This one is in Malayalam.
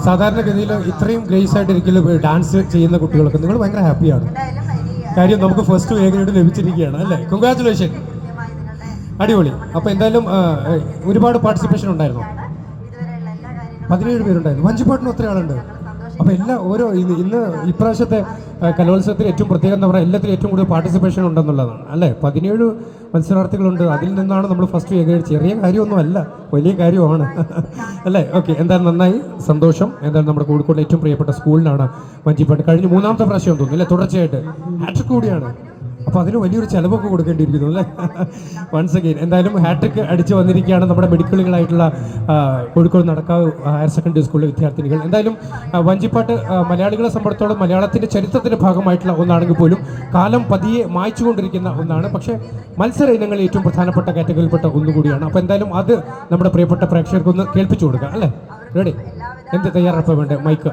സാധാരണഗതിയിൽ ഇത്രയും ഗ്രേസ് ആയിട്ടിരിക്കലും ഡാൻസ് ചെയ്യുന്ന കുട്ടികളൊക്കെ നിങ്ങൾ ഭയങ്കര ഹാപ്പിയാണ്. കാര്യം നമുക്ക് ഫസ്റ്റ് എ ഗ്രേഡ് ലഭിച്ചിരിക്കുകയാണ് അല്ലേ? കൺഗ്രാറ്റുലേഷൻ, അടിപൊളി. അപ്പോൾ എന്തായാലും ഒരുപാട് പാർട്ടിസിപ്പേഷൻ ഉണ്ടായിരുന്നു. 17 പേരുണ്ടായിരുന്നു. വഞ്ചിപ്പാട്ടിന് ഒത്തിരി ആളുണ്ട്. അപ്പോൾ ഓരോ ഇന്ന് ഇപ്രാവശ്യത്തെ കലോത്സവത്തിൽ ഏറ്റവും പ്രത്യേകത എന്ന് പറഞ്ഞാൽ എല്ലാത്തിലും ഏറ്റവും കൂടുതൽ പാർട്ടിസിപ്പേഷൻ ഉണ്ടെന്നുള്ളതാണ് അല്ലേ? 17 മത്സരാർത്ഥികളുണ്ട്. അതിൽ നിന്നാണ് നമ്മൾ ഫസ്റ്റ് എ ഗ്രേഡ്. ചെറിയ കാര്യമൊന്നും അല്ല, വലിയ കാര്യമാണ് അല്ലേ? ഓക്കെ, എന്തായാലും നന്നായി, സന്തോഷം. എന്തായാലും നമ്മുടെ കോഴിക്കോട് ഏറ്റവും പ്രിയപ്പെട്ട സ്കൂളിനാണ് വഞ്ചിപ്പാട്ട്. കഴിഞ്ഞ് 3ാമത്തെ പ്രാവശ്യം തോന്നുന്നു അല്ലേ? തുടർച്ചയായിട്ട് ഹാട്രിക് കൂടിയാണ്. അപ്പോൾ അതിന് വലിയൊരു ചിലവൊക്കെ കൊടുക്കേണ്ടിയിരിക്കുന്നു അല്ലേ? വൺസ് അഗെയിൻ എന്തായാലും ഹാട്രിക് അടിച്ച് വന്നിരിക്കുകയാണ് നമ്മുടെ മെഡിക്കലുകളായിട്ടുള്ള കോഴിക്കോട് നടക്കാവ് ഹയർ സെക്കൻഡറി സ്കൂളിലെ വിദ്യാർത്ഥിനികൾ. എന്തായാലും വഞ്ചിപ്പാട്ട് മലയാളികളെ സംബന്ധിച്ചിടത്തോളം മലയാളത്തിൻ്റെ ചരിത്രത്തിൻ്റെ ഭാഗമായിട്ടുള്ള ഒന്നാണെങ്കിൽ പോലും കാലം പതിയെ മായ്ച്ചുകൊണ്ടിരിക്കുന്ന ഒന്നാണ്. പക്ഷേ മത്സര ഇനങ്ങളിൽ ഏറ്റവും പ്രധാനപ്പെട്ട കാറ്റഗറിയിൽപ്പെട്ട ഒന്നുകൂടിയാണ്. അപ്പോൾ എന്തായാലും അത് നമ്മുടെ പ്രിയപ്പെട്ട പ്രേക്ഷകർക്കൊന്ന് കേൾപ്പിച്ചു കൊടുക്കുക അല്ലേ? റെഡി? എന്ത് തയ്യാറെടുപ്പ് വേണ്ടേ? മൈക്ക്